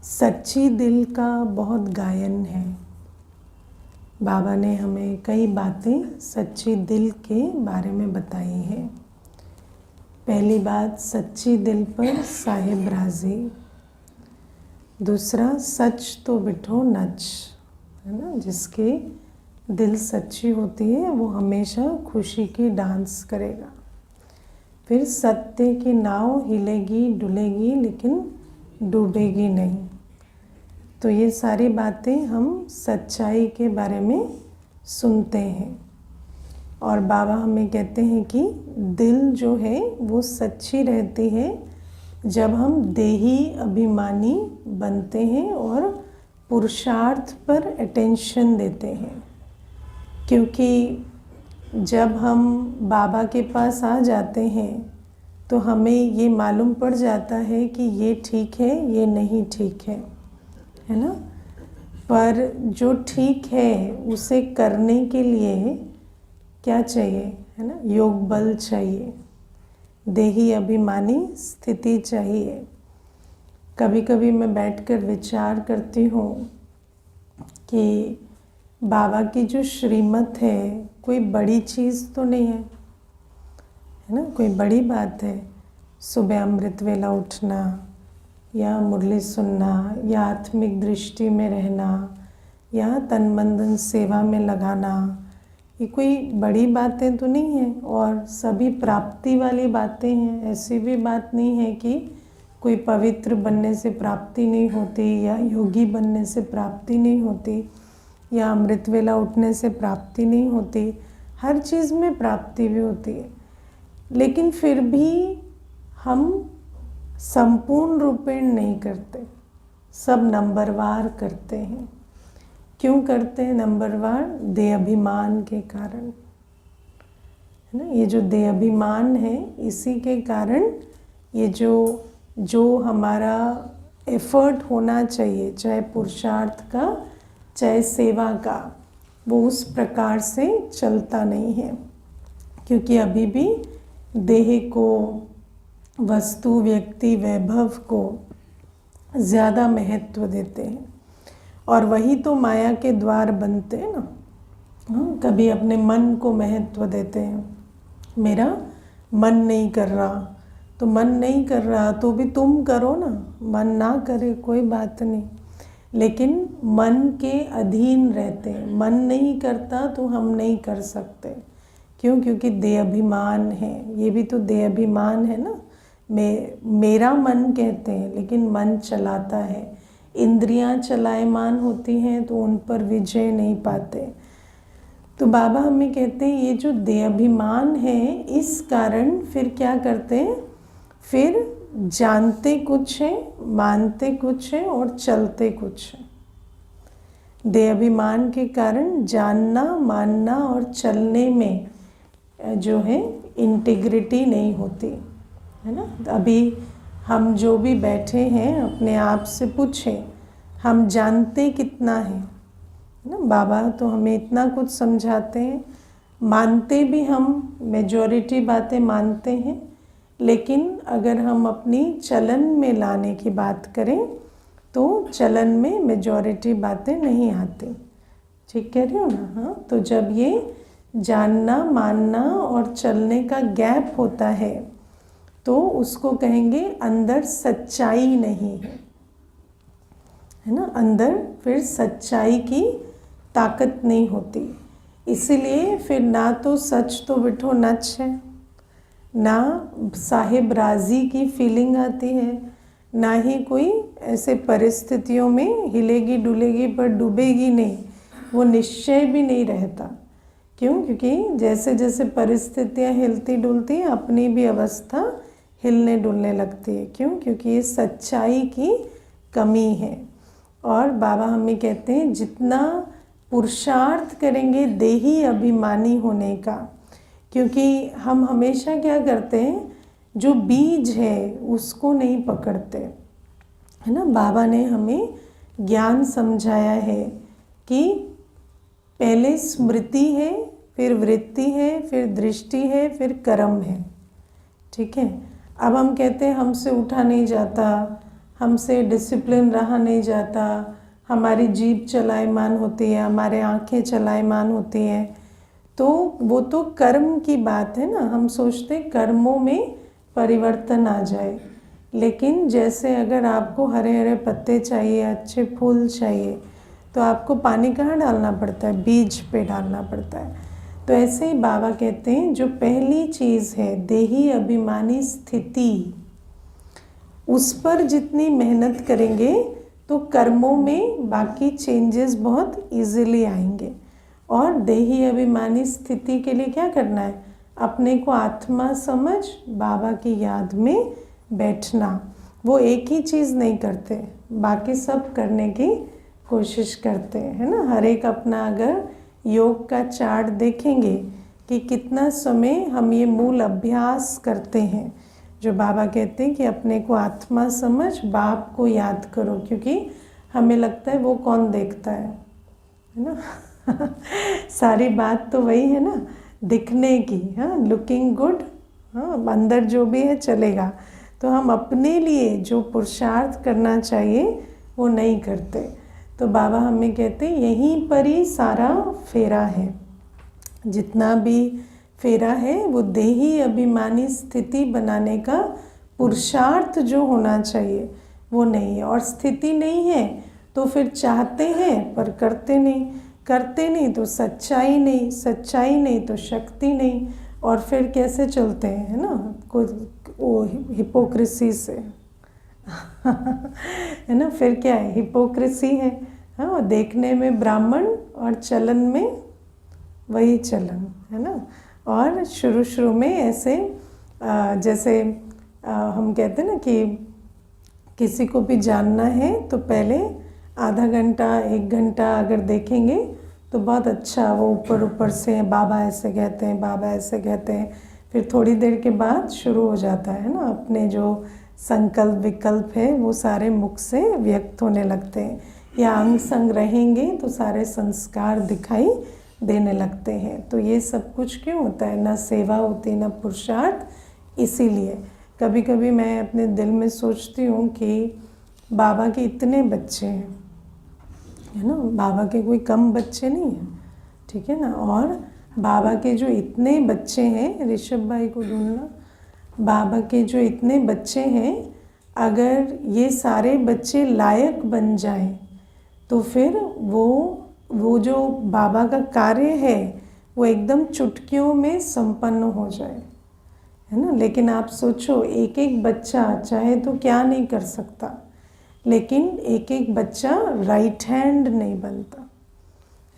सच्ची दिल का बहुत गायन है। बाबा ने हमें कई बातें सच्ची दिल के बारे में बताई हैं। पहली बात, सच्ची दिल पर साहिब राजी। दूसरा, सच तो बिठो नच, है ना। जिसके दिल सच्ची होती है वो हमेशा खुशी की डांस करेगा। फिर सत्य की नाव हिलेगी डुलेगी लेकिन डूबेगी नहीं। तो ये सारी बातें हम सच्चाई के बारे में सुनते हैं और बाबा हमें कहते हैं कि दिल जो है वो सच्ची रहती है जब हम देही अभिमानी बनते हैं और पुरुषार्थ पर अटेंशन देते हैं। क्योंकि जब हम बाबा के पास आ जाते हैं तो हमें ये मालूम पड़ जाता है कि ये ठीक है, ये नहीं ठीक है ना। पर जो ठीक है उसे करने के लिए क्या चाहिए, है ना, योग बल चाहिए, देही अभिमानी स्थिति चाहिए। कभी कभी मैं बैठकर विचार करती हूँ कि बाबा की जो श्रीमत है कोई बड़ी चीज़ तो नहीं है ना। कोई बड़ी बात है सुबह अमृत वेला उठना या मुरली सुनना या आत्मिक दृष्टि में रहना या तन मन धन सेवा में लगाना, ये कोई बड़ी बातें तो नहीं हैं और सभी प्राप्ति वाली बातें हैं। ऐसी भी बात नहीं है कि कोई पवित्र बनने से प्राप्ति नहीं होती या योगी बनने से प्राप्ति नहीं होती या अमृत वेला उठने से प्राप्ति नहीं होती। हर चीज़ में प्राप्ति भी होती है, लेकिन फिर भी हम संपूर्ण रूपेण नहीं करते, सब नंबरवार करते हैं। क्यों करते हैं नंबरवार? देह अभिमान के कारण, है ना। ये जो देह अभिमान है इसी के कारण ये जो हमारा एफर्ट होना चाहिए, चाहे पुरुषार्थ का चाहे सेवा का, वो उस प्रकार से चलता नहीं है। क्योंकि अभी भी देह को, वस्तु, व्यक्ति, वैभव को ज़्यादा महत्व देते हैं और वही तो माया के द्वार बनते हैं ना। कभी अपने मन को महत्व देते हैं। मेरा मन नहीं कर रहा, तो मन नहीं कर रहा तो भी तुम करो ना। मन ना करे कोई बात नहीं, लेकिन मन के अधीन रहते हैं। मन नहीं करता तो हम नहीं कर सकते। क्यों? क्योंकि देह अभिमान है। ये भी तो देह अभिमान है ना। मेरा मन कहते हैं लेकिन मन चलाता है। इंद्रियां चलायमान होती हैं तो उन पर विजय नहीं पाते। तो बाबा हमें कहते हैं ये जो देह अभिमान है इस कारण फिर क्या करते हैं, फिर जानते कुछ है, मानते कुछ है और चलते कुछ है। देह अभिमान के कारण जानना, मानना और चलने में जो है इंटीग्रिटी नहीं होती, है ना। अभी हम जो भी बैठे हैं अपने आप से पूछें, हम जानते कितना है ना। बाबा तो हमें इतना कुछ समझाते हैं, मानते भी हम मेजॉरिटी बातें मानते हैं, लेकिन अगर हम अपनी चलन में लाने की बात करें तो चलन में मेजॉरिटी बातें नहीं आती। ठीक कह रही हो ना। हाँ, तो जब ये जानना, मानना और चलने का गैप होता है तो उसको कहेंगे अंदर सच्चाई नहीं है ना। अंदर फिर सच्चाई की ताकत नहीं होती। इसीलिए फिर ना तो सच तो बिठो नच है, ना साहिब राजी की फीलिंग आती है, ना ही कोई ऐसे परिस्थितियों में हिलेगी डुलेगी पर डूबेगी नहीं, वो निश्चय भी नहीं रहता। क्यों? क्योंकि जैसे जैसे परिस्थितियाँ हिलती डुलती हैं अपनी भी अवस्था हिलने डुलने लगती है। क्यों? क्योंकि ये सच्चाई की कमी है। और बाबा हमें कहते हैं जितना पुरुषार्थ करेंगे देही अभिमानी होने का, क्योंकि हम हमेशा क्या करते हैं, जो बीज है उसको नहीं पकड़ते, है ना। बाबा ने हमें ज्ञान समझाया है कि पहले स्मृति है, फिर वृत्ति है, फिर दृष्टि है, फिर कर्म है। ठीक है। अब हम कहते हैं हमसे उठा नहीं जाता, हमसे डिसिप्लिन रहा नहीं जाता, हमारी जीभ चलायमान होती है, हमारे आंखें चलायमान होती हैं, तो वो तो कर्म की बात है ना। हम सोचते कर्मों में परिवर्तन आ जाए, लेकिन जैसे अगर आपको हरे हरे पत्ते चाहिए, अच्छे फूल चाहिए, तो आपको पानी कहाँ डालना पड़ता है? बीज पे डालना पड़ता है। तो ऐसे ही बाबा कहते हैं जो पहली चीज़ है देही अभिमानी स्थिति, उस पर जितनी मेहनत करेंगे तो कर्मों में बाकी चेंजेस बहुत इजीली आएंगे। और देही अभिमानी स्थिति के लिए क्या करना है? अपने को आत्मा समझ बाबा की याद में बैठना। वो एक ही चीज़ नहीं करते, बाकी सब करने की कोशिश करते हैं, है ना। हर एक अपना अगर योग का चार्ट देखेंगे कि कितना समय हम ये मूल अभ्यास करते हैं, जो बाबा कहते हैं कि अपने को आत्मा समझ बाप को याद करो, क्योंकि हमें लगता है वो कौन देखता है ना। सारी बात तो वही है ना, दिखने की। हाँ, लुकिंग गुड, हाँ, अंदर जो भी है चलेगा। तो हम अपने लिए जो पुरुषार्थ करना चाहिए वो नहीं करते। तो बाबा हमें कहते हैं यहीं पर ही सारा फेरा है। जितना भी फेरा है वो देही अभिमानी स्थिति बनाने का पुरुषार्थ जो होना चाहिए वो नहीं है। और स्थिति नहीं है तो फिर चाहते हैं पर करते नहीं, करते नहीं तो सच्चाई नहीं, सच्चाई नहीं तो शक्ति नहीं, और फिर कैसे चलते हैं, है ना, वो हिपोक्रेसी से। है ना, फिर क्या है? हिपोक्रेसी है। हाँ, देखने में ब्राह्मण और चलन में वही चलन, है ना। और शुरू में ऐसे जैसे हम कहते हैं ना कि किसी को भी जानना है तो पहले आधा घंटा 1 घंटा अगर देखेंगे तो बहुत अच्छा, वो ऊपर से बाबा ऐसे कहते हैं, बाबा ऐसे कहते हैं, फिर थोड़ी देर के बाद शुरू हो जाता है ना, अपने जो संकल्प विकल्प है वो सारे मुख से व्यक्त होने लगते हैं, या अंग संग रहेंगे तो सारे संस्कार दिखाई देने लगते हैं। तो ये सब कुछ क्यों होता है? ना सेवा होती, ना पुरुषार्थ। इसीलिए कभी कभी मैं अपने दिल में सोचती हूँ कि बाबा के इतने बच्चे हैं, है ना, बाबा के कोई कम बच्चे नहीं हैं, ठीक है ना। और बाबा के जो इतने बच्चे हैं, ऋषभ भाई को ढूंढना, बाबा के जो इतने बच्चे हैं, अगर ये सारे बच्चे लायक बन जाएं तो फिर वो जो बाबा का कार्य है वो एकदम चुटकियों में संपन्न हो जाए, है ना। लेकिन आप सोचो, एक एक बच्चा चाहे तो क्या नहीं कर सकता, लेकिन एक एक बच्चा राइट हैंड नहीं बनता,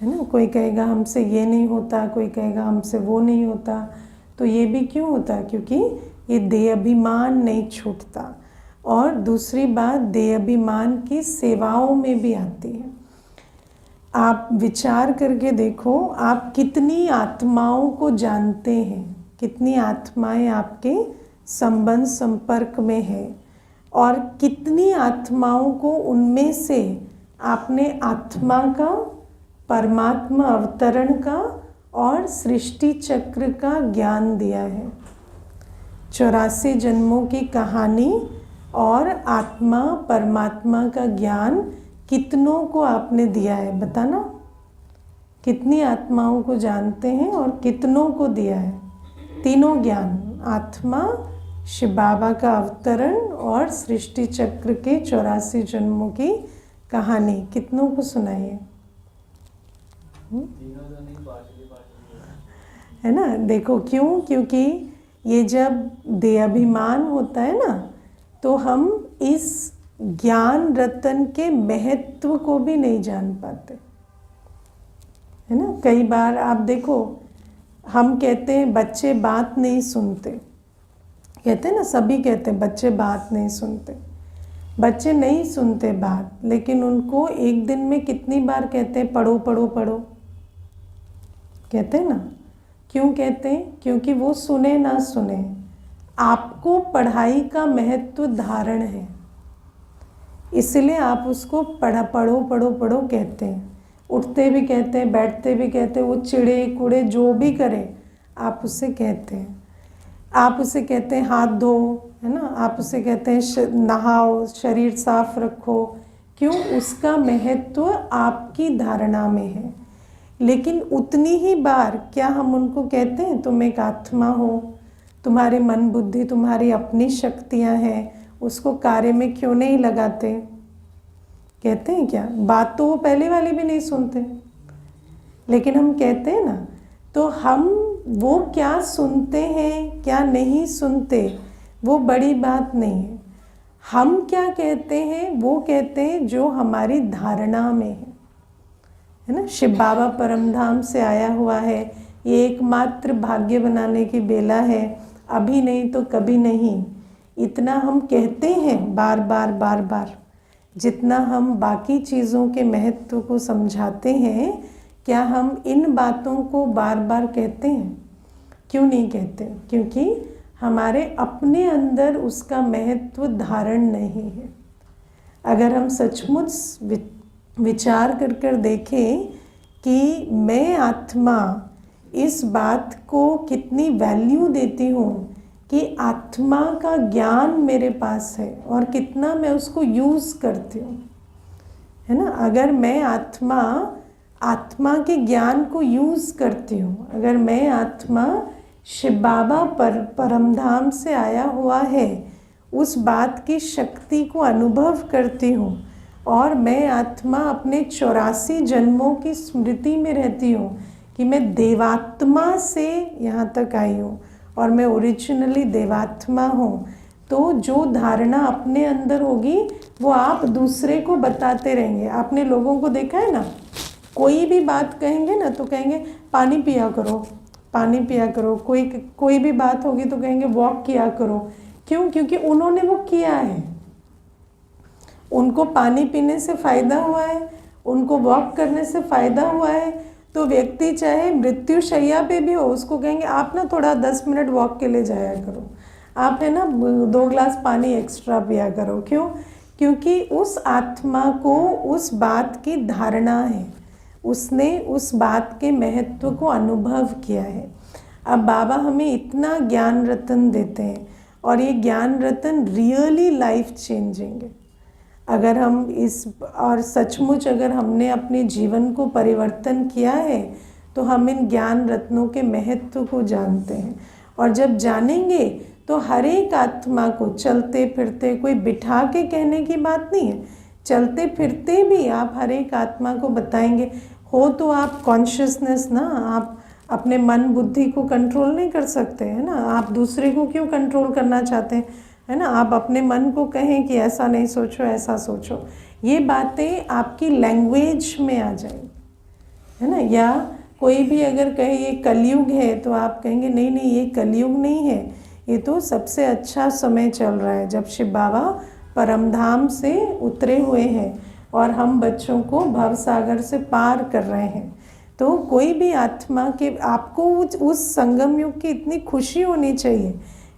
है ना। कोई कहेगा हमसे ये नहीं होता, कोई कहेगा हमसे वो नहीं होता। तो ये भी क्यों होता? क्योंकि ये देह अभिमान नहीं छूटता। और दूसरी बात, देह अभिमान की सेवाओं में भी आती है। आप विचार करके देखो, आप कितनी आत्माओं को जानते हैं, कितनी आत्माएं आपके संबंध संपर्क में है, और कितनी आत्माओं को उनमें से आपने आत्मा का, परमात्मा अवतरण का और सृष्टि चक्र का ज्ञान दिया है। 84 जन्मों की कहानी और आत्मा परमात्मा का ज्ञान कितनों को आपने दिया है? बताना, कितनी आत्माओं को जानते हैं और कितनों को दिया है? तीनों ज्ञान, आत्मा, शिव बाबा का अवतरण और सृष्टि चक्र के 84 जन्मों की कहानी कितनों को सुनाई है? है ना। देखो क्यों? क्योंकि ये जब देहाभिमान होता है ना, तो हम इस ज्ञान रतन के महत्व को भी नहीं जान पाते, है ना। कई बार आप देखो, हम कहते हैं बच्चे बात नहीं सुनते, कहते हैं ना, सभी कहते हैं बच्चे बात नहीं सुनते। बच्चे नहीं सुनते बात, लेकिन उनको एक दिन में कितनी बार कहते हैं पढ़ो पढ़ो पढ़ो, कहते हैं ना। क्यों कहते हैं? क्योंकि वो सुने ना सुने, आपको पढ़ाई का महत्व धारण है, इसलिए आप उसको पढ़ो पढ़ो पढ़ो कहते हैं। उठते भी कहते हैं, बैठते भी कहते हैं, वो चिड़े कुड़े जो भी करे आप उससे कहते हैं। आप उसे कहते हैं हाथ धो, है ना। आप उसे कहते हैं नहाओ, शरीर साफ रखो, क्यों? उसका महत्व आपकी धारणा में है। लेकिन उतनी ही बार क्या हम उनको कहते हैं तुम एक आत्मा हो, तुम्हारे मन बुद्धि तुम्हारी अपनी शक्तियां हैं, उसको कार्य में क्यों नहीं लगाते? कहते हैं क्या? बात तो वो पहले वाली भी नहीं सुनते, लेकिन हम कहते हैं ना। तो हम वो क्या सुनते हैं क्या नहीं सुनते वो बड़ी बात नहीं है। हम क्या कहते हैं वो कहते हैं जो हमारी धारणा में है ना। शिव बाबा परमधाम से आया हुआ है, ये एकमात्र भाग्य बनाने की बेला है, अभी नहीं तो कभी नहीं, इतना हम कहते हैं बार बार बार बार। जितना हम बाकी चीज़ों के महत्व को समझाते हैं, क्या हम इन बातों को बार बार कहते हैं? क्यों नहीं कहते? क्योंकि हमारे अपने अंदर उसका महत्व धारण नहीं है। अगर हम सचमुच विचार कर कर देखें कि मैं आत्मा, इस बात को कितनी वैल्यू देती हूँ कि आत्मा का ज्ञान मेरे पास है और कितना मैं उसको यूज़ करती हूँ, है ना। अगर मैं आत्मा के ज्ञान को यूज़ करती हूँ, अगर मैं आत्मा शिव बाबा परमधाम से आया हुआ है, उस बात की शक्ति को अनुभव करती हूँ, और मैं आत्मा अपने 84 जन्मों की स्मृति में रहती हूँ कि मैं देवात्मा से यहाँ तक आई हूँ और मैं ओरिजिनली देवात्मा हूँ, तो जो धारणा अपने अंदर होगी वो आप दूसरे को बताते रहेंगे। आपने लोगों को देखा है ना, कोई भी बात कहेंगे ना तो कहेंगे पानी पिया करो, पानी पिया करो। कोई भी बात होगी तो कहेंगे वॉक किया करो। क्यों? क्योंकि उन्होंने वो किया है, उनको पानी पीने से फ़ायदा हुआ है, उनको वॉक करने से फ़ायदा हुआ है। तो व्यक्ति चाहे मृत्यु शैया पे भी हो, उसको कहेंगे आप ना थोड़ा 10 मिनट वॉक के लिए जाया करो, आप है ना 2 ग्लास पानी एक्स्ट्रा पिया करो। क्यों? क्योंकि उस आत्मा को उस बात की धारणा है, उसने उस बात के महत्व को अनुभव किया है। अब बाबा हमें इतना ज्ञान रतन देते हैं और ये ज्ञान रतन रियली लाइफ चेंजिंग है। अगर हम और सचमुच अगर हमने अपने जीवन को परिवर्तन किया है तो हम इन ज्ञान रत्नों के महत्व को जानते हैं। और जब जानेंगे तो हर एक आत्मा को चलते फिरते, कोई बिठा के कहने की बात नहीं है, चलते फिरते भी आप हर एक आत्मा को बताएंगे। हो तो आप कॉन्शियसनेस ना, आप अपने मन बुद्धि को कंट्रोल नहीं कर सकते, है ना। आप दूसरे को क्यों कंट्रोल करना चाहते हैं, है ना। आप अपने मन को कहें कि ऐसा नहीं सोचो, ऐसा सोचो, ये बातें आपकी लैंग्वेज में आ जाएंगी, है ना। या कोई भी अगर कहे ये कलयुग है तो आप कहेंगे नहीं नहीं ये कलयुग नहीं है, ये तो सबसे अच्छा समय चल रहा है जब शिव बाबा परमधाम से उतरे हुए हैं और हम बच्चों को भवसागर से पार कर रहे हैं। तो कोई भी आत्मा के, आपको उस संगम युग की इतनी खुशी होनी चाहिए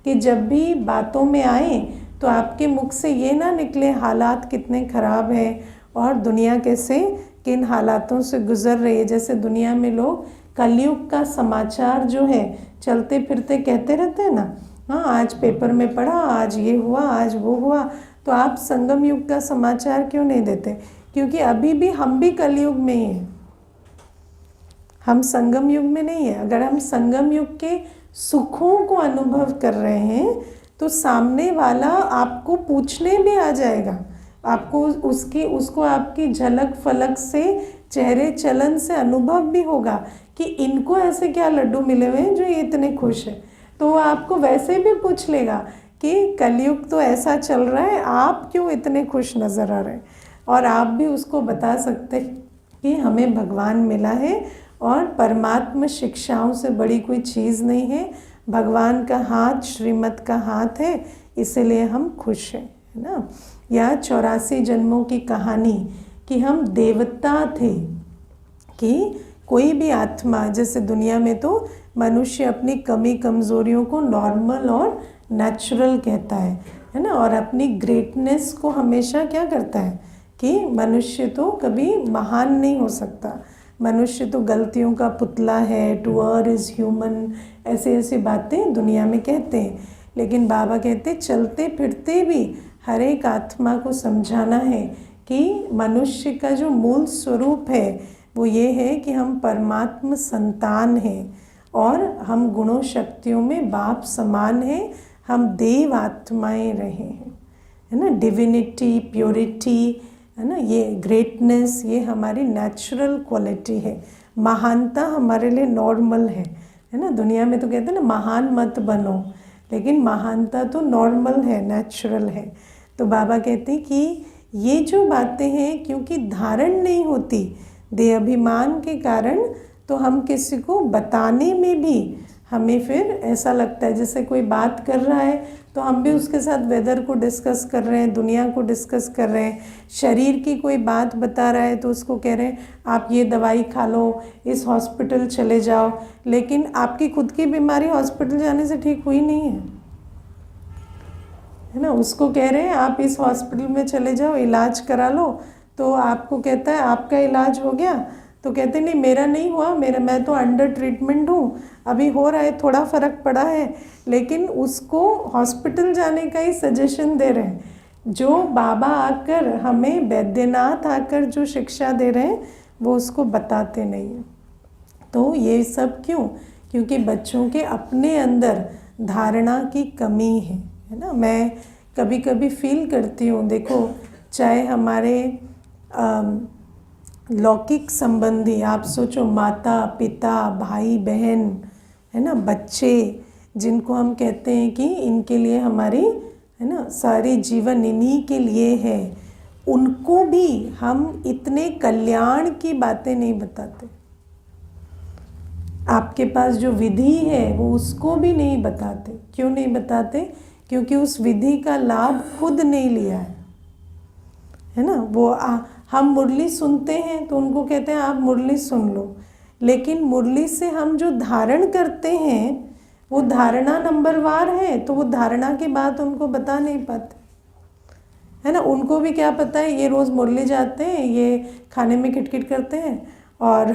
कि जब भी बातों में आए तो आपके मुख से ये ना निकले हालात कितने ख़राब हैं और दुनिया कैसे किन हालातों से गुज़र रही है। जैसे दुनिया में लोग कलयुग का समाचार जो है चलते फिरते कहते रहते हैं ना, हाँ आज पेपर में पढ़ा, आज ये हुआ, आज वो हुआ। तो आप संगम युग का समाचार क्यों नहीं देते? क्योंकि अभी भी हम भी कलयुग में ही हैं, हम संगम युग में नहीं है। अगर हम संगम युग के सुखों को अनुभव कर रहे हैं तो सामने वाला आपको पूछने भी आ जाएगा, आपको उसको आपकी झलक फलक से, चेहरे चलन से अनुभव भी होगा कि इनको ऐसे क्या लड्डू मिले हुए हैं जो ये इतने खुश हैं। तो वो आपको वैसे भी पूछ लेगा कि कलयुग तो ऐसा चल रहा है, आप क्यों इतने खुश नज़र आ रहे हैं। और आप भी उसको बता सकते कि हमें भगवान मिला है और परमात्मा शिक्षाओं से बड़ी कोई चीज़ नहीं है, भगवान का हाथ श्रीमत का हाथ है, इसीलिए हम खुश हैं, है ना। या 84 जन्मों की कहानी कि हम देवता थे, कि कोई भी आत्मा, जैसे दुनिया में तो मनुष्य अपनी कमी कमज़ोरियों को नॉर्मल और नेचुरल कहता है ना, और अपनी ग्रेटनेस को हमेशा क्या करता है कि मनुष्य तो कभी महान नहीं हो सकता, मनुष्य तो गलतियों का पुतला है, टू अर्र इज़ ह्यूमन, ऐसे ऐसी बातें दुनिया में कहते हैं। लेकिन बाबा कहते चलते फिरते भी हर एक आत्मा को समझाना है कि मनुष्य का जो मूल स्वरूप है वो ये है कि हम परमात्म संतान हैं और हम गुणों शक्तियों में बाप समान हैं, हम देव आत्माएं रहे हैं, है ना। डिविनिटी, प्योरिटी, है ना, ये ग्रेटनेस, ये हमारी नेचुरल क्वालिटी है। महानता हमारे लिए नॉर्मल है ना। दुनिया में तो कहते हैं ना महान मत बनो, लेकिन महानता तो नॉर्मल है, नेचुरल है। तो बाबा कहते हैं कि ये जो बातें हैं क्योंकि धारण नहीं होती देह अभिमान के कारण, तो हम किसी को बताने में भी हमें फिर ऐसा लगता है जैसे कोई बात कर रहा है तो हम भी उसके साथ वेदर को डिस्कस कर रहे हैं, दुनिया को डिस्कस कर रहे हैं। शरीर की कोई बात बता रहा है तो उसको कह रहे हैं आप ये दवाई खा लो, इस हॉस्पिटल चले जाओ, लेकिन आपकी खुद की बीमारी हॉस्पिटल जाने से ठीक हुई नहीं है ना। उसको कह रहे हैं आप इस हॉस्पिटल में चले जाओ, इलाज करा लो, तो आपको कहता है आपका इलाज हो गया, तो कहते नहीं मेरा नहीं हुआ, मैं तो अंडर ट्रीटमेंट हूँ, अभी हो रहा है, थोड़ा फ़र्क पड़ा है, लेकिन उसको हॉस्पिटल जाने का ही सजेशन दे रहे हैं। जो बाबा आकर हमें, वैद्यनाथ आकर जो शिक्षा दे रहे हैं वो उसको बताते नहीं हैं। तो ये सब क्यों? क्योंकि बच्चों के अपने अंदर धारणा की कमी है ना। मैं कभी कभी फील करती हूँ, देखो चाहे हमारे लौकिक संबंधी, आप सोचो माता पिता भाई बहन, है ना, बच्चे, जिनको हम कहते हैं कि इनके लिए हमारी, है ना, सारी जीवन इन्हीं के लिए है, उनको भी हम इतने कल्याण की बातें नहीं बताते। आपके पास जो विधि है वो उसको भी नहीं बताते। क्यों नहीं बताते? क्योंकि उस विधि का लाभ खुद नहीं लिया है ना। वो हम मुरली सुनते हैं तो उनको कहते हैं आप मुरली सुन लो, लेकिन मुरली से हम जो धारण करते हैं वो धारणा नंबरवार है, तो वो धारणा की बात उनको बता नहीं पाते, है ना। उनको भी क्या पता है, ये रोज़ मुरली जाते हैं, ये खाने में खिटखिट करते हैं और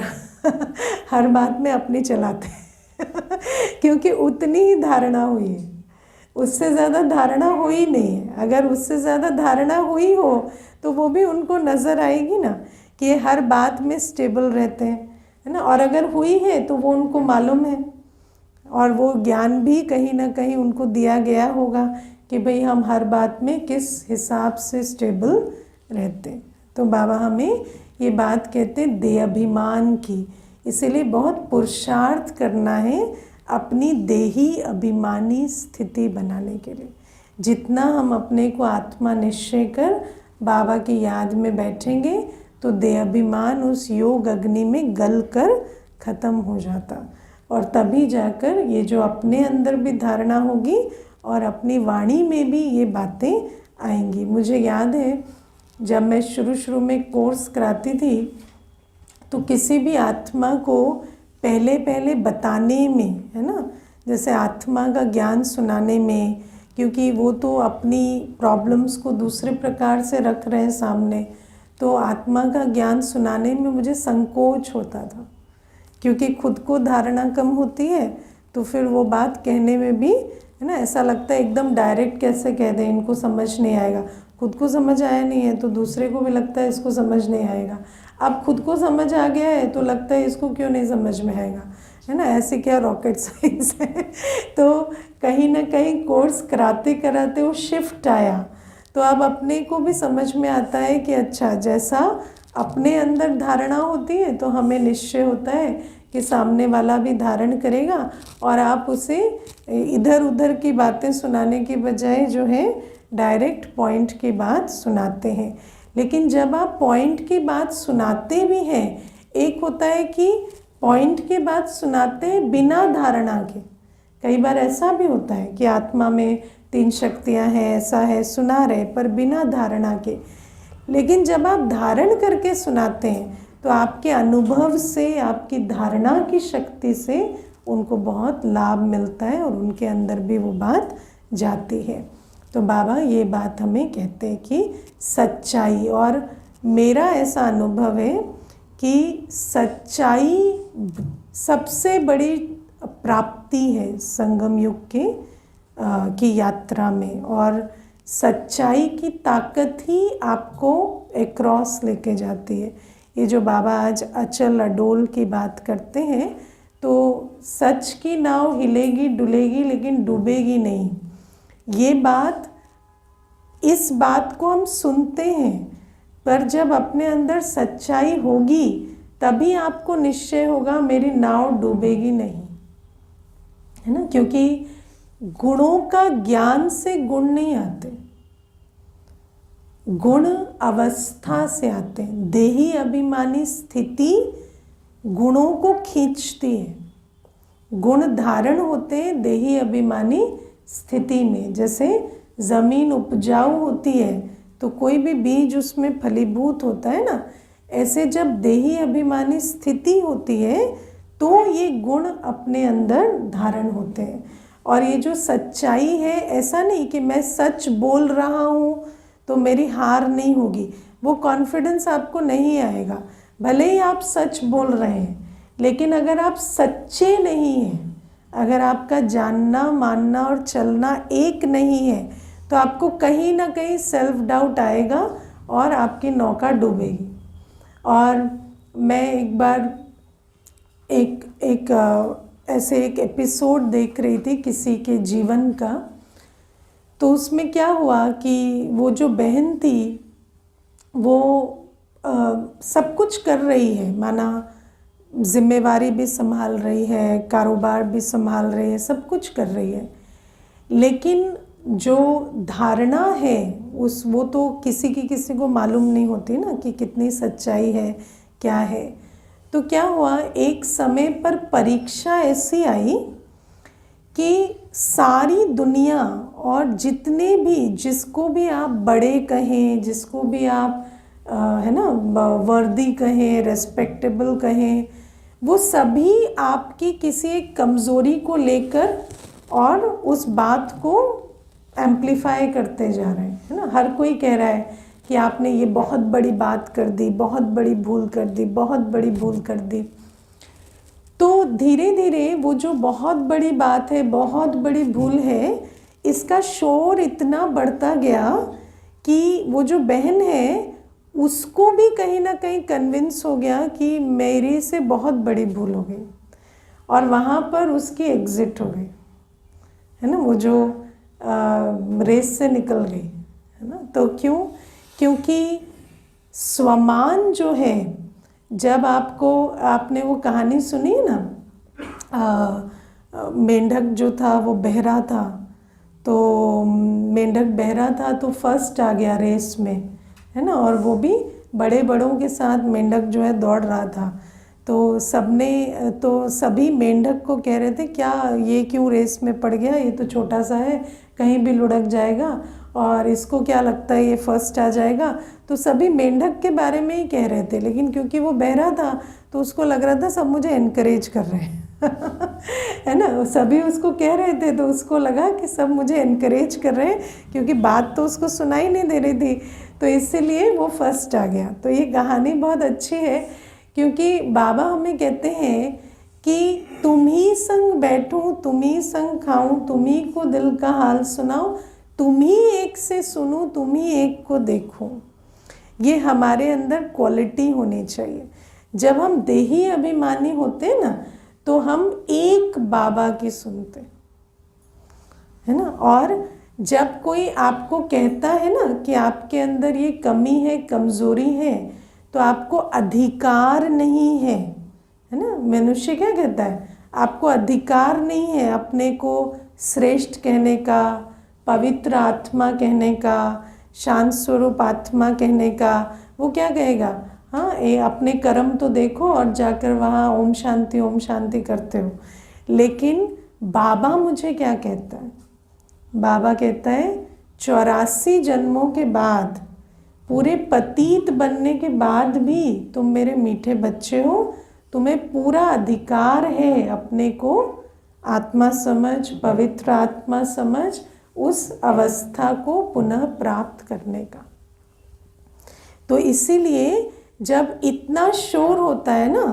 हर बात में अपनी चलाते हैं क्योंकि उतनी ही धारणा हुई है, उससे ज़्यादा धारणा हुई नहीं है। अगर उससे ज़्यादा धारणा हुई हो तो वो भी उनको नज़र आएगी ना कि ये हर बात में स्टेबल रहते हैं, है ना। और अगर हुई है तो वो उनको मालूम है, और वो ज्ञान भी कहीं ना कहीं उनको दिया गया होगा कि भाई हम हर बात में किस हिसाब से स्टेबल रहते हैं। तो बाबा हमें ये बात कहते हैं देह अभिमान की, इसीलिए बहुत पुरुषार्थ करना है अपनी देही अभिमानी स्थिति बनाने के लिए। जितना हम अपने को आत्मा निश्चय कर बाबा की याद में बैठेंगे तो देह अभिमान उस योग अग्नि में गल कर ख़त्म हो जाता, और तभी जाकर ये जो अपने अंदर भी धारणा होगी और अपनी वाणी में भी ये बातें आएंगी। मुझे याद है जब मैं शुरू में कोर्स कराती थी तो किसी भी आत्मा को पहले बताने में, है ना, जैसे आत्मा का ज्ञान सुनाने में, क्योंकि वो तो अपनी प्रॉब्लम्स को दूसरे प्रकार से रख रहे हैं सामने, तो आत्मा का ज्ञान सुनाने में मुझे संकोच होता था, क्योंकि खुद को धारणा कम होती है तो फिर वो बात कहने में भी, है ना, ऐसा लगता है एकदम डायरेक्ट कैसे कह दें, इनको समझ नहीं आएगा। खुद को समझ आया नहीं है तो दूसरे को भी लगता है इसको समझ नहीं आएगा। अब खुद को समझ आ गया है तो लगता है इसको क्यों नहीं समझ में आएगा, है ना। ऐसे क्या रॉकेट साइंस है। तो कहीं ना कहीं कोर्स कराते कराते वो शिफ्ट आया, तो अब अपने को भी समझ में आता है कि अच्छा, जैसा अपने अंदर धारणा होती है तो हमें निश्चय होता है कि सामने वाला भी धारण करेगा, और आप उसे इधर उधर की बातें सुनाने की बजाय जो है डायरेक्ट पॉइंट की बात सुनाते हैं। लेकिन जब आप पॉइंट की बात सुनाते भी हैं, एक होता है कि पॉइंट की बात सुनाते हैं बिना धारणा के। कई बार ऐसा भी होता है कि आत्मा में 3 शक्तियां हैं, ऐसा है, सुना रहे पर बिना धारणा के। लेकिन जब आप धारण करके सुनाते हैं तो आपके अनुभव से, आपकी धारणा की शक्ति से उनको बहुत लाभ मिलता है और उनके अंदर भी वो बात जाती है। तो बाबा ये बात हमें कहते हैं कि सच्चाई, और मेरा ऐसा अनुभव है कि सच्चाई सबसे बड़ी प्राप्ति है संगम युग के की यात्रा में, और सच्चाई की ताकत ही आपको एक्रॉस लेके जाती है। ये जो बाबा आज अचल अडोल की बात करते हैं, तो सच की नाव हिलेगी डुलेगी लेकिन डूबेगी नहीं। ये बात, इस बात को हम सुनते हैं, पर जब अपने अंदर सच्चाई होगी तभी आपको निश्चय होगा मेरी नाव डूबेगी नहीं, है ना। क्योंकि गुणों का ज्ञान से गुण नहीं आते, गुण अवस्था से आते हैं। देही अभिमानी स्थिति गुणों को खींचती है। गुण धारण होते हैं देही अभिमानी स्थिति में। जैसे ज़मीन उपजाऊ होती है तो कोई भी बीज उसमें फलीभूत होता है ना, ऐसे जब देही अभिमानी स्थिति होती है तो ये गुण अपने अंदर धारण होते हैं। और ये जो सच्चाई है, ऐसा नहीं कि मैं सच बोल रहा हूँ तो मेरी हार नहीं होगी, वो कॉन्फिडेंस आपको नहीं आएगा। भले ही आप सच बोल रहे हैं, लेकिन अगर आप सच्चे नहीं हैं, अगर आपका जानना मानना और चलना एक नहीं है, तो आपको कहीं ना कहीं सेल्फ डाउट आएगा और आपकी नौका डूबेगी। और मैं एक बार ऐसे एक एपिसोड देख रही थी किसी के जीवन का, तो उसमें क्या हुआ कि वो जो बहन थी वो सब कुछ कर रही है, माना जिम्मेवारी भी संभाल रही है, कारोबार भी संभाल रही है, सब कुछ कर रही है, लेकिन जो धारणा है वो तो किसी को मालूम नहीं होती ना कि कितनी सच्चाई है, क्या है। तो क्या हुआ, एक समय पर परीक्षा ऐसी आई कि सारी दुनिया और जितने भी, जिसको भी आप बड़े कहें, जिसको भी आप है ना वर्दी कहें, रेस्पेक्टेबल कहें, वो सभी आपकी किसी एक कमज़ोरी को लेकर और उस बात को एम्प्लीफाई करते जा रहे हैं, है ना। हर कोई कह रहा है कि आपने ये बहुत बड़ी बात कर दी, बहुत बड़ी भूल कर दी, बहुत बड़ी भूल कर दी। तो धीरे धीरे वो जो बहुत बड़ी बात है, बहुत बड़ी भूल है, इसका शोर इतना बढ़ता गया कि वो जो बहन है उसको भी कहीं ना कहीं कन्विंस हो गया कि मेरे से बहुत बड़ी भूल हो गई, और वहाँ पर उसकी एग्ज़िट हो गई, है ना। वो जो रेस से निकल गई, है ना। तो क्यों? क्योंकि स्वमान जो है, जब आपने वो कहानी सुनी है ना, मेंढक जो था वो बहरा था, तो मेंढक बहरा था तो फर्स्ट आ गया रेस में, है ना, और वो भी बड़े बड़ों के साथ मेंढक जो है दौड़ रहा था। तो सभी मेंढक को कह रहे थे, क्या ये क्यों रेस में पड़ गया, ये तो छोटा सा है, कहीं भी लुढ़क जाएगा, और इसको क्या लगता है ये फर्स्ट आ जाएगा। तो सभी मेंढक के बारे में ही कह रहे थे, लेकिन क्योंकि वो बहरा था तो उसको लग रहा था सब मुझे एनकरेज कर रहे हैं है ना, सभी उसको कह रहे थे तो उसको लगा कि सब मुझे एनकरेज कर रहे हैं, क्योंकि बात तो उसको सुनाई नहीं दे रही थी, तो इसीलिए वो फर्स्ट आ गया। तो ये कहानी बहुत अच्छी है, क्योंकि बाबा हमें कहते हैं कि तुम ही संग बैठूं, तुम ही संग खाऊं, तुम ही को दिल का हाल सुनाऊं, तुम ही एक से सुनूं, तुम ही एक को देखूं। ये हमारे अंदर क्वालिटी होनी चाहिए। जब हम देही अभिमानी होते हैं ना, तो हम एक बाबा की सुनते, है ना। और जब कोई आपको कहता है ना कि आपके अंदर ये कमी है, कमज़ोरी है, तो आपको अधिकार नहीं है, है ना। मनुष्य क्या कहता है, आपको अधिकार नहीं है अपने को श्रेष्ठ कहने का, पवित्र आत्मा कहने का, शांत स्वरूप आत्मा कहने का। वो क्या कहेगा, हाँ ये अपने कर्म तो देखो और जाकर वहाँ ओम शांति करते हो। लेकिन बाबा मुझे क्या कहता है, बाबा कहता है 84 जन्मों के बाद, पूरे पतित बनने के बाद भी तुम मेरे मीठे बच्चे हो, तुम्हें पूरा अधिकार है अपने को आत्मा समझ, पवित्र आत्मा समझ, उस अवस्था को पुनः प्राप्त करने का। तो इसीलिए जब इतना शोर होता है ना,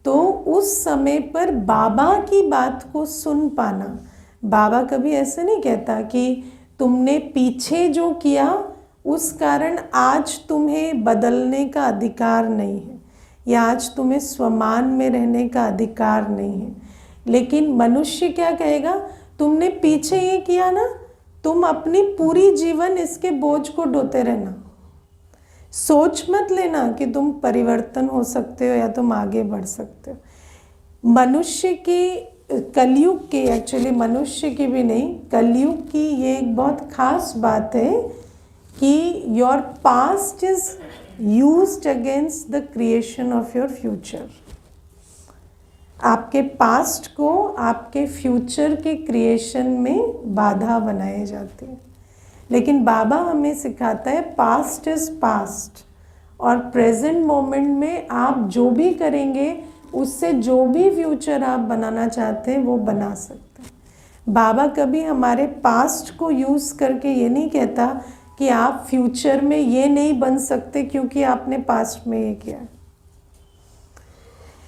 तो उस समय पर बाबा की बात को सुन पाना, बाबा कभी ऐसे नहीं कहता कि तुमने पीछे जो किया उस कारण आज तुम्हें बदलने का अधिकार नहीं है, या आज तुम्हें स्वमान में रहने का अधिकार नहीं है। लेकिन मनुष्य क्या कहेगा, तुमने पीछे ये किया ना, तुम अपनी पूरी जीवन इसके बोझ को ढोते रहना। सोच मत लेना कि तुम परिवर्तन हो सकते हो या तुम आगे बढ़ सकते हो। मनुष्य की, कलयुग की, एक्चुअली मनुष्य की भी नहीं, कलयुग की ये एक बहुत खास बात है कि your past is used against the creation of your future. आपके पास्ट को आपके फ्यूचर के क्रिएशन में बाधा बनाए जाते हैं। लेकिन बाबा हमें सिखाता है पास्ट इज पास्ट, और प्रेजेंट मोमेंट में आप जो भी करेंगे उससे जो भी फ्यूचर आप बनाना चाहते हैं वो बना सकते हैं। बाबा कभी हमारे पास्ट को यूज़ करके ये नहीं कहता कि आप फ्यूचर में ये नहीं बन सकते क्योंकि आपने पास्ट में ये किया।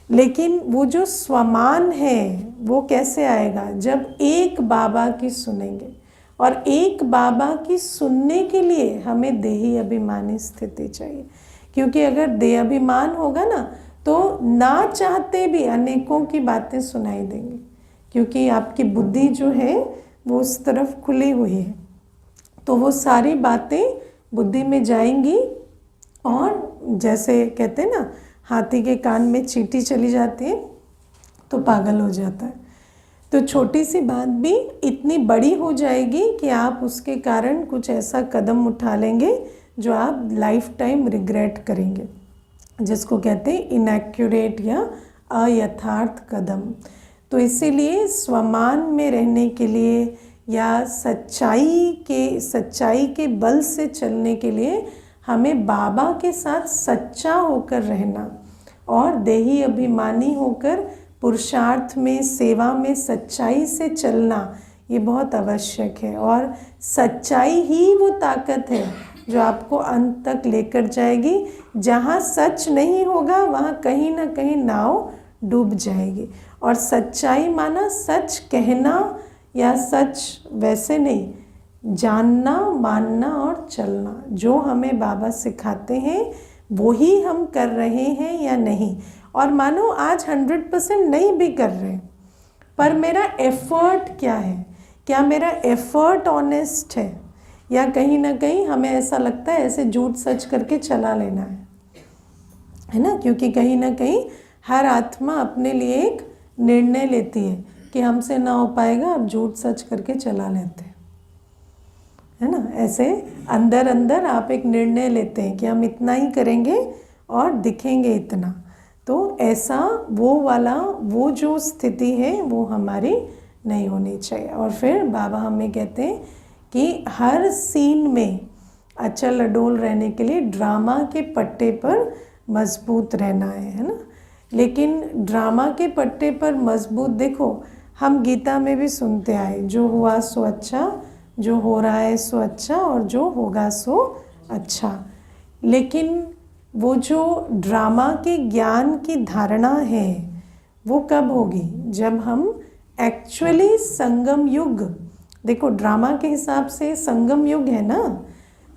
लेकिन वो जो स्वमान है वो कैसे आएगा, जब एक बाबा की सुनेंगे। और एक बाबा की सुनने के लिए हमें देही अभिमानी स्थिति चाहिए, क्योंकि अगर देह अभिमान होगा ना तो ना चाहते भी अनेकों की बातें सुनाई देंगी, क्योंकि आपकी बुद्धि जो है वो उस तरफ खुली हुई है। तो वो सारी बातें बुद्धि में जाएंगी, और जैसे कहते हैं ना, हाथी के कान में चींटी चली जाती है तो पागल हो जाता है। तो छोटी सी बात भी इतनी बड़ी हो जाएगी कि आप उसके कारण कुछ ऐसा कदम उठा लेंगे जो आप लाइफ टाइम रिग्रेट करेंगे, जिसको कहते हैं इनएक्यूरेट या अयथार्थ कदम। तो इसीलिए स्वमान में रहने के लिए या सच्चाई के बल से चलने के लिए हमें बाबा के साथ सच्चा होकर रहना और देही अभिमानी होकर पुरुषार्थ में, सेवा में सच्चाई से चलना, ये बहुत आवश्यक है। और सच्चाई ही वो ताकत है जो आपको अंत तक लेकर जाएगी। जहाँ सच नहीं होगा वहाँ कहीं ना कहीं नाव डूब जाएगी। और सच्चाई माना सच कहना, या सच वैसे नहीं, जानना, मानना और चलना। जो हमें बाबा सिखाते हैं वही हम कर रहे हैं या नहीं। और मानो आज 100% नहीं भी कर रहे, पर मेरा एफर्ट क्या है, क्या मेरा एफर्ट ऑनेस्ट है, या कहीं ना कहीं हमें ऐसा लगता है ऐसे झूठ सच करके चला लेना है ना। क्योंकि कहीं ना कहीं हर आत्मा अपने लिए एक निर्णय लेती है कि हमसे ना हो पाएगा, अब झूठ सच करके चला लेते हैं, है ना। ऐसे अंदर अंदर आप एक निर्णय लेते हैं कि हम इतना ही करेंगे और दिखेंगे इतना। तो ऐसा वो जो स्थिति है वो हमारी नहीं होनी चाहिए। और फिर बाबा हमें कहते हैं कि हर सीन में अचल अडोल रहने के लिए ड्रामा के पट्टे पर मजबूत रहना है ना। लेकिन ड्रामा के पट्टे पर मजबूत, देखो हम गीता में भी सुनते आए, जो हुआ सो अच्छा, जो हो रहा है सो अच्छा, और जो होगा सो अच्छा। लेकिन वो जो ड्रामा के ज्ञान की धारणा है वो कब होगी, जब हम एक्चुअली संगम युग, देखो ड्रामा के हिसाब से संगम युग है ना,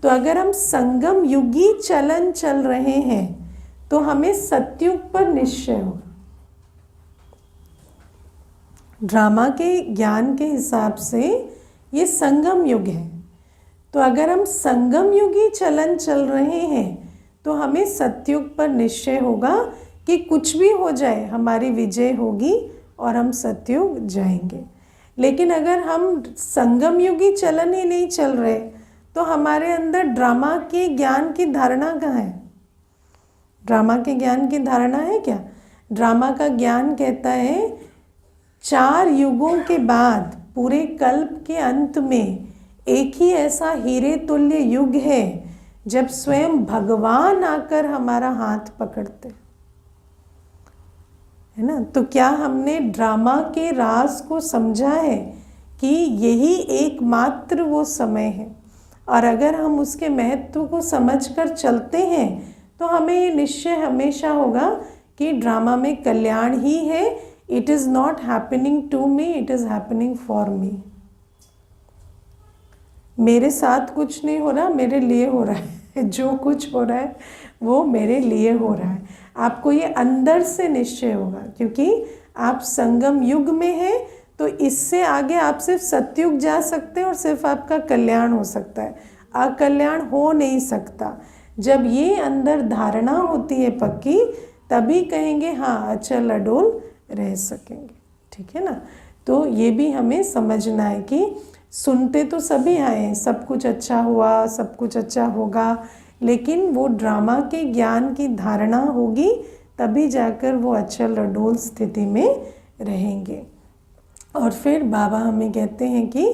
तो अगर हम संगम युगी चलन चल रहे हैं तो हमें सतयुग पर निश्चय होगा। ड्रामा के ज्ञान के हिसाब से ये संगम युग है, तो अगर हम संगम युगी चलन चल रहे हैं तो हमें सतयुग पर निश्चय होगा कि कुछ भी हो जाए हमारी विजय होगी और हम सतयुग जाएंगे। लेकिन अगर हम संगम युगी चलन ही नहीं चल रहे तो हमारे अंदर ड्रामा के ज्ञान की धारणा कहाँ है? ड्रामा के ज्ञान की धारणा है क्या? ड्रामा का ज्ञान कहता है 4 युगों के बाद पूरे कल्प के अंत में एक ही ऐसा हीरे तुल्य युग है जब स्वयं भगवान आकर हमारा हाथ पकड़ते, है ना। तो क्या हमने ड्रामा के राज को समझा है कि यही एकमात्र वो समय है, और अगर हम उसके महत्व को समझकर चलते हैं तो हमें ये निश्चय हमेशा होगा कि ड्रामा में कल्याण ही है, it is not happening to me, it is happening for me. मेरे साथ कुछ नहीं हो रहा, मेरे लिए हो रहा है। जो कुछ हो रहा है वो मेरे लिए हो रहा है। आपको ये अंदर से निश्चय होगा, क्योंकि आप संगम युग में हैं, तो इससे आगे आप सिर्फ सतयुग जा सकते हैं और सिर्फ आपका कल्याण हो सकता है, अकल्याण हो नहीं सकता। जब ये अंदर धारणा होती है पक्की, तभी कहेंगे हाँ अचल अडोल रह सकेंगे। ठीक है ना। तो ये भी हमें समझना है कि सुनते तो सभी आए, सब कुछ अच्छा हुआ, सब कुछ अच्छा होगा, लेकिन वो ड्रामा के ज्ञान की धारणा होगी, तभी जाकर वो अचल अडोल स्थिति में रहेंगे। और फिर बाबा हमें कहते हैं कि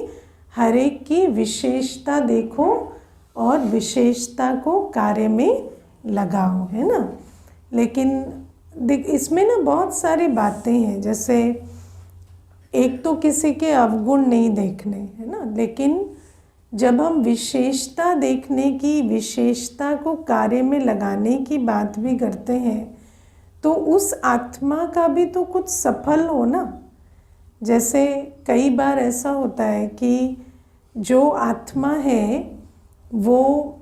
हर एक की विशेषता देखो और विशेषता को कार्य में लगाओ, है ना। लेकिन देख, इसमें ना बहुत सारी बातें हैं, जैसे एक तो किसी के अवगुण नहीं देखने, है ना, लेकिन जब हम विशेषता देखने की, विशेषता को कार्य में लगाने की बात भी करते हैं, तो उस आत्मा का भी तो कुछ सफल हो ना। जैसे कई बार ऐसा होता है कि जो आत्मा है वो,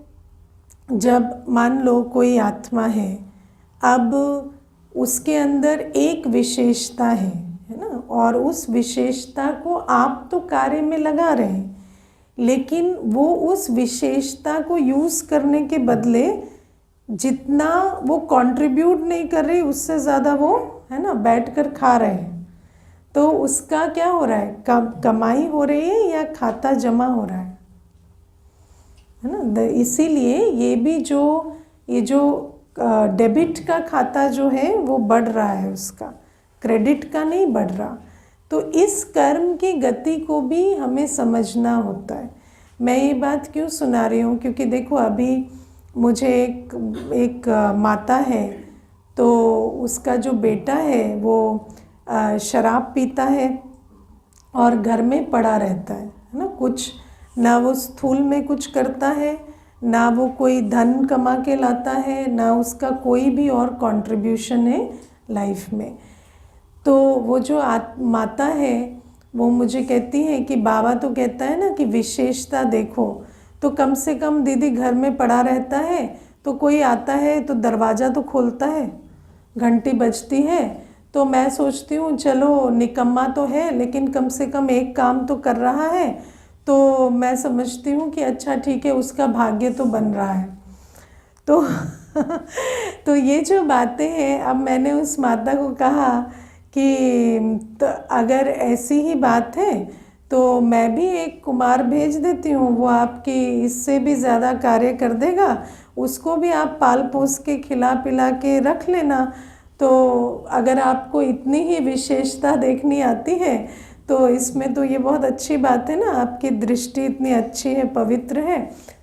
जब मान लो कोई आत्मा है, अब उसके अंदर एक विशेषता है ना, और उस विशेषता को आप तो कार्य में लगा रहे हैं, लेकिन वो उस विशेषता को यूज़ करने के बदले जितना वो कंट्रीब्यूट नहीं कर रही, उससे ज़्यादा वो, है ना, बैठकर खा रहे हैं। तो उसका क्या हो रहा है, कमाई हो रही है या खाता जमा हो रहा है ना। इसीलिए ये भी जो डेबिट का खाता जो है वो बढ़ रहा है, उसका क्रेडिट का नहीं बढ़ रहा। तो इस कर्म की गति को भी हमें समझना होता है। मैं ये बात क्यों सुना रही हूँ, क्योंकि देखो अभी मुझे एक माता है, तो उसका जो बेटा है वो शराब पीता है और घर में पड़ा रहता है ना। कुछ ना वो स्थूल में कुछ करता है, ना वो कोई धन कमा के लाता है, ना उसका कोई भी और कंट्रीब्यूशन है लाइफ में। तो वो जो माता है वो मुझे कहती है कि बाबा तो कहता है ना कि विशेषता देखो, तो कम से कम दीदी घर में पड़ा रहता है, तो कोई आता है तो दरवाज़ा तो खोलता है, घंटी बजती है, तो मैं सोचती हूँ चलो निकम्मा तो है लेकिन कम से कम एक काम तो कर रहा है, तो मैं समझती हूँ कि अच्छा ठीक है, उसका भाग्य तो बन रहा है। तो तो ये जो बातें हैं, अब मैंने उस माता को कहा कि तो अगर ऐसी ही बात है तो मैं भी एक कुमार भेज देती हूँ, वो आपकी इससे भी ज़्यादा कार्य कर देगा, उसको भी आप पाल पोस के खिला पिला के रख लेना। तो अगर आपको इतनी ही विशेषता देखनी आती है तो इसमें तो ये बहुत अच्छी बात है ना, आपकी दृष्टि इतनी अच्छी है, पवित्र है,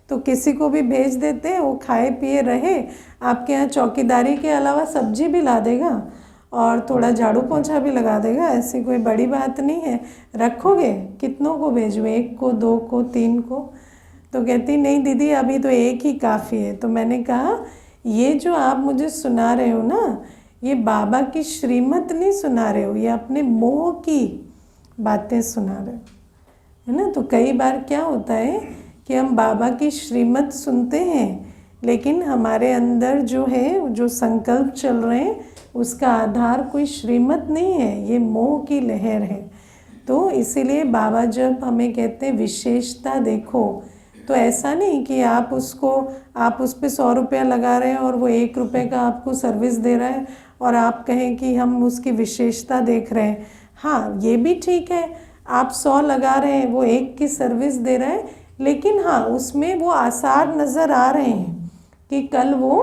तो किसी को भी भेज देते हैं, वो खाए पिए रहे, आपके यहाँ चौकीदारी के अलावा सब्जी भी ला देगा और थोड़ा झाड़ू पोंछा भी लगा देगा, ऐसी कोई बड़ी बात नहीं है। रखोगे, कितनों को भेजूँ, 1 को, 2 को, 3 को? तो कहती नहीं दीदी अभी तो एक ही काफ़ी है। तो मैंने कहा ये जो आप मुझे सुना रहे हो ना, ये बाबा की श्रीमत नहीं सुना रहे हो, ये अपने मोह की बातें सुना रहे हो, है ना। तो कई बार क्या होता है कि हम बाबा की श्रीमत सुनते हैं, लेकिन हमारे अंदर जो है, जो संकल्प चल रहे हैं, उसका आधार कोई श्रीमत नहीं है, ये मोह की लहर है। तो इसीलिए बाबा जब हमें कहते हैं विशेषता देखो, तो ऐसा नहीं कि आप उस पर 100 रुपया लगा रहे हैं और वो 1 रुपये का आपको सर्विस दे रहा है और आप कहें कि हम उसकी विशेषता देख रहे हैं। हाँ, ये भी ठीक है, आप 100 लगा रहे हैं, वो 1 की सर्विस दे रहे हैं, लेकिन हाँ उसमें वो आसार नज़र आ रहे हैं कि कल वो,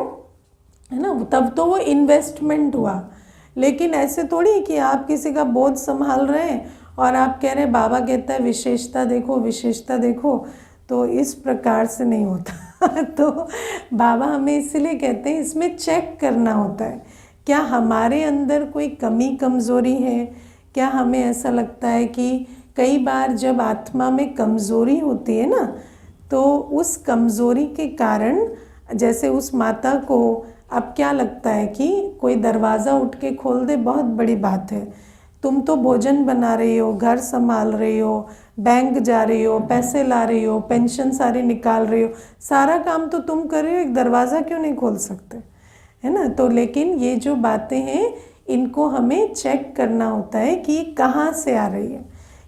है ना, तब तो वो इन्वेस्टमेंट हुआ। लेकिन ऐसे थोड़ी कि आप किसी का बोझ संभाल रहे हैं और आप कह रहे हैं बाबा कहता है विशेषता देखो, विशेषता देखो, तो इस प्रकार से नहीं होता। तो बाबा हमें इसलिए कहते हैं इसमें चेक करना होता है, क्या हमारे अंदर कोई कमी कमज़ोरी है, क्या हमें ऐसा लगता है कि कई बार जब आत्मा में कमज़ोरी होती है ना, तो उस कमज़ोरी के कारण, जैसे उस माता को अब क्या लगता है कि कोई दरवाज़ा उठ के खोल दे, बहुत बड़ी बात है, तुम तो भोजन बना रही हो, घर संभाल रही हो, बैंक जा रही हो, पैसे ला रही हो, पेंशन सारी निकाल रही हो, सारा काम तो तुम कर रही हो, एक दरवाज़ा क्यों नहीं खोल सकते, है ना। तो लेकिन ये जो बातें हैं इनको हमें चेक करना होता है कि कहाँ से आ रही है।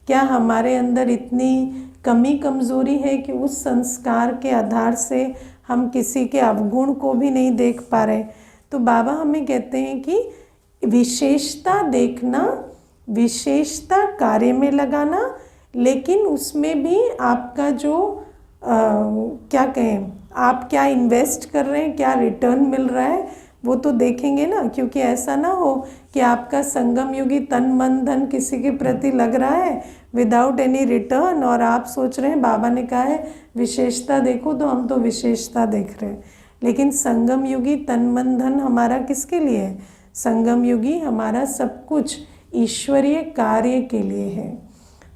क्या हमारे अंदर इतनी कमी कमज़ोरी है कि उस संस्कार के आधार से हम किसी के अवगुण को भी नहीं देख पा रहे। तो बाबा हमें कहते हैं कि विशेषता देखना, विशेषता कार्य में लगाना, लेकिन उसमें भी आपका जो क्या कहें, आप क्या इन्वेस्ट कर रहे हैं, क्या रिटर्न मिल रहा है, वो तो देखेंगे ना। क्योंकि ऐसा ना हो कि आपका संगम युगी तन मन धन किसी के प्रति लग रहा है विदाउट एनी रिटर्न, और आप सोच रहे हैं बाबा ने कहा है विशेषता देखो, तो हम तो विशेषता देख रहे हैं। लेकिन संगम युगी तन मन धन हमारा किसके लिए है? संगम युगी हमारा सब कुछ ईश्वरीय कार्य के लिए है।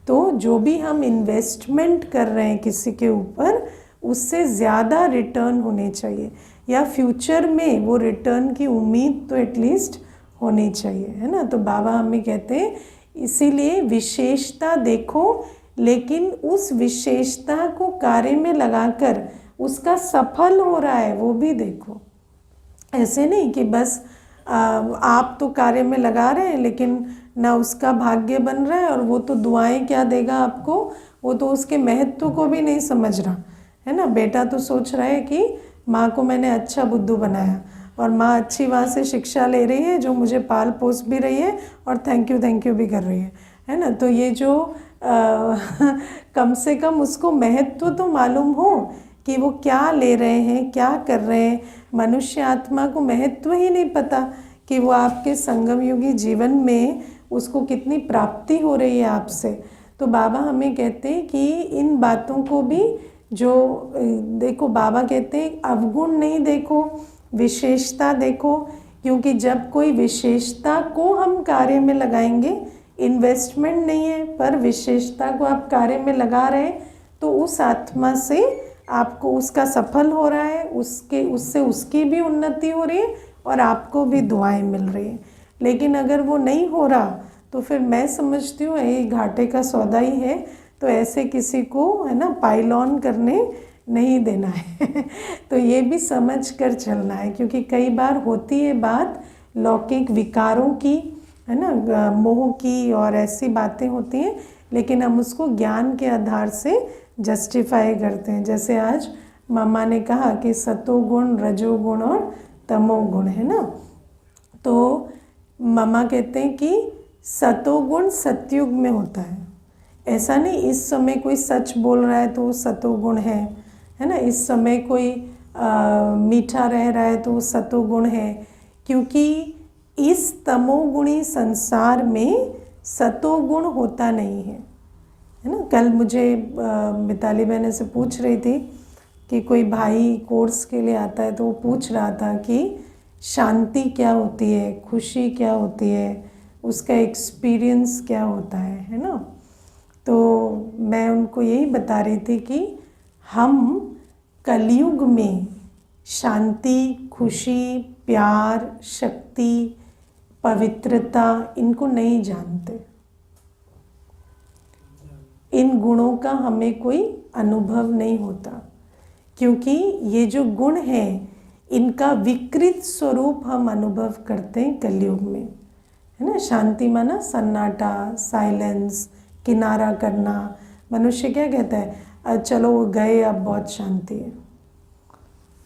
तो जो भी हम इन्वेस्टमेंट कर रहे हैं किसी के ऊपर, उससे ज़्यादा रिटर्न होने चाहिए, या फ्यूचर में वो रिटर्न की उम्मीद तो एटलीस्ट होनी चाहिए, है ना। तो बाबा हमें कहते हैं इसीलिए विशेषता देखो, लेकिन उस विशेषता को कार्य में लगाकर उसका सफल हो रहा है वो भी देखो। ऐसे नहीं कि बस आप तो कार्य में लगा रहे हैं लेकिन ना उसका भाग्य बन रहा है, और वो तो दुआएं क्या देगा आपको, वो तो उसके महत्व को भी नहीं समझ रहा, है ना। बेटा तो सोच रहा है कि माँ को मैंने अच्छा बुद्धू बनाया, और माँ अच्छी वहाँ से शिक्षा ले रही है जो मुझे पाल पोस भी रही है और थैंक यू भी कर रही है ना। तो ये जो कम से कम उसको महत्व तो मालूम हो कि वो क्या ले रहे हैं, क्या कर रहे हैं। मनुष्य आत्मा को महत्व ही नहीं पता कि वो आपके संगम युगी जीवन में उसको कितनी प्राप्ति हो रही है आपसे। तो बाबा हमें कहते हैं कि इन बातों को भी जो देखो, बाबा कहते हैं अवगुण नहीं देखो, विशेषता देखो। क्योंकि जब कोई विशेषता को हम कार्य में लगाएंगे, इन्वेस्टमेंट नहीं है पर विशेषता को आप कार्य में लगा रहे हैं, तो उस आत्मा से आपको उसका सफल हो रहा है, उससे उसकी भी उन्नति हो रही है और आपको भी दुआएं मिल रही है। लेकिन अगर वो नहीं हो रहा तो फिर मैं समझती हूँ ये घाटे का सौदा ही है। तो ऐसे किसी को, है ना, पाइल ऑन करने नहीं देना है तो ये भी समझ कर चलना है, क्योंकि कई बार होती है बात लौकिक विकारों की, है ना, मोह की, और ऐसी बातें होती हैं, लेकिन हम उसको ज्ञान के आधार से जस्टिफाई करते हैं। जैसे आज मामा ने कहा कि सतोगुण, रजोगुण और तमोगुण, है ना। तो मामा कहते हैं कि सतोगुण सतयुग में होता है। ऐसा नहीं इस समय कोई सच बोल रहा है तो वो सतोगुण है ना। इस समय कोई मीठा रह रहा है तो वो सतोगुण है, क्योंकि इस तमोगुणी संसार में सतोगुण होता नहीं है ना। कल मुझे मिताली बहन से पूछ रही थी कि कोई भाई कोर्स के लिए आता है, तो वो पूछ रहा था कि शांति क्या होती है, खुशी क्या होती है, उसका एक्सपीरियंस क्या होता है ना। तो मैं उनको यही बता रही थी कि हम कलयुग में शांति, खुशी, प्यार, शक्ति, पवित्रता इनको नहीं जानते। इन गुणों का हमें कोई अनुभव नहीं होता, क्योंकि ये जो गुण हैं इनका विकृत स्वरूप हम अनुभव करते हैं कलयुग में, है ना। शांति माना सन्नाटा, साइलेंस, किनारा करना। मनुष्य क्या कहता है, चलो वो गए अब बहुत शांति है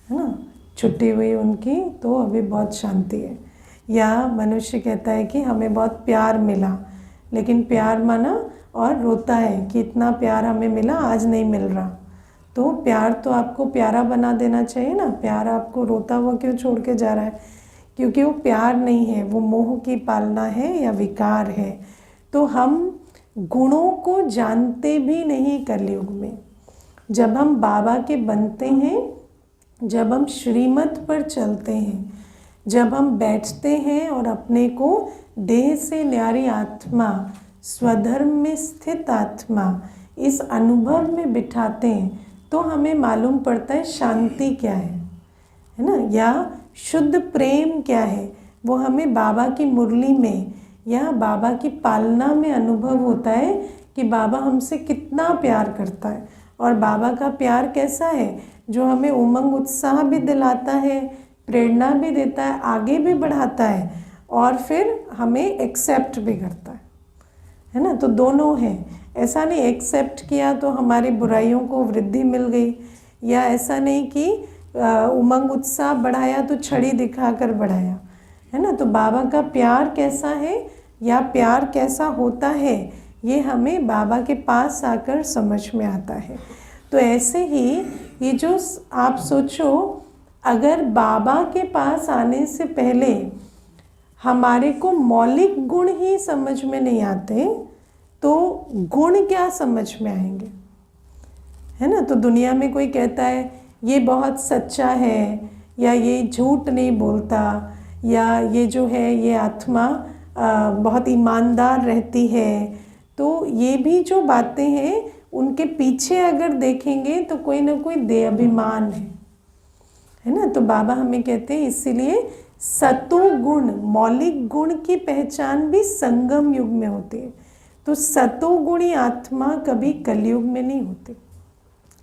ना, छुट्टी हुई उनकी तो अभी बहुत शांति है। या मनुष्य कहता है कि हमें बहुत प्यार मिला, लेकिन प्यार माना और रोता है कि इतना प्यार हमें मिला, आज नहीं मिल रहा। तो प्यार तो आपको प्यारा बना देना चाहिए ना। प्यार आपको रोता हुआ क्यों छोड़ के जा रहा है? क्योंकि वो प्यार नहीं है, वो मोह की पालना है या विकार है। तो हम गुणों को जानते भी नहीं कलयुग में। जब हम बाबा के बनते हैं, जब हम श्रीमत पर चलते हैं, जब हम बैठते हैं और अपने को देह से न्यारी आत्मा, स्वधर्म में स्थित आत्मा, इस अनुभव में बिठाते हैं, तो हमें मालूम पड़ता है शांति क्या है ना, या शुद्ध प्रेम क्या है। वो हमें बाबा की मुरली में या बाबा की पालना में अनुभव होता है कि बाबा हमसे कितना प्यार करता है। और बाबा का प्यार कैसा है, जो हमें उमंग उत्साह भी दिलाता है, प्रेरणा भी देता है, आगे भी बढ़ाता है और फिर हमें एक्सेप्ट भी करता है ना। तो दोनों हैं। ऐसा नहीं एक्सेप्ट किया तो हमारी बुराइयों को वृद्धि मिल गई, या ऐसा नहीं कि उमंग उत्साह बढ़ाया तो छड़ी दिखाकर बढ़ाया, है ना। तो बाबा का प्यार कैसा है या प्यार कैसा होता है, ये हमें बाबा के पास आकर समझ में आता है। तो ऐसे ही ये जो आप सोचो, अगर बाबा के पास आने से पहले हमारे को मौलिक गुण ही समझ में नहीं आते तो गुण क्या समझ में आएंगे, है ना। तो दुनिया में कोई कहता है ये बहुत सच्चा है, या ये झूठ नहीं बोलता, या ये जो है ये आत्मा बहुत ईमानदार रहती है, तो ये भी जो बातें हैं उनके पीछे अगर देखेंगे तो कोई ना कोई देहाभिमान है ना। तो बाबा हमें कहते हैं इसीलिए सतो गुण, मौलिक गुण की पहचान भी संगम युग में होती है। तो सतोगुणी आत्मा कभी कलयुग में नहीं होती,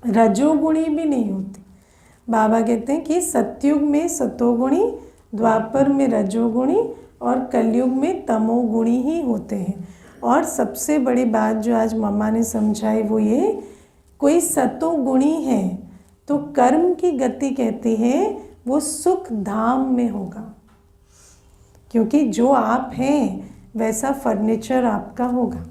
रजोगुणी भी नहीं होती। बाबा कहते हैं कि सतयुग में सतोगुणी, द्वापर में रजोगुणी और कलयुग में तमोगुणी ही होते हैं। और सबसे बड़ी बात जो आज मम्मा ने समझाई वो ये, कोई सतोगुणी है तो कर्म की गति कहती है वो सुख धाम में होगा, क्योंकि जो आप हैं वैसा फर्नीचर आपका होगा।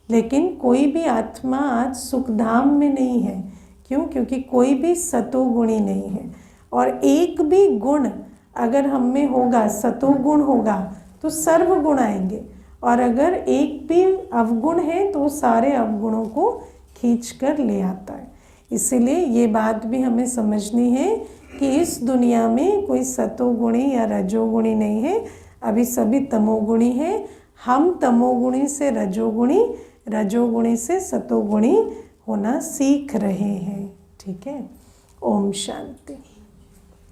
लेकिन कोई भी आत्मा आज सुखधाम में नहीं है। क्यों? क्योंकि कोई भी सतोगुणी नहीं है। और एक भी गुण अगर हम में होगा, सतोगुण होगा, तो सर्वगुण आएंगे। और अगर एक भी अवगुण है तो सारे अवगुणों को खींच कर ले आता है। इसीलिए ये बात भी हमें समझनी है कि इस दुनिया में कोई सतोगुणी या रजोगुणी नहीं है, अभी सभी तमोगुणी हैं। हम तमोगुणी से रजोगुणी, रजोगुणी से सतोगुणी होना सीख रहे हैं। ठीक है। ओम शांति।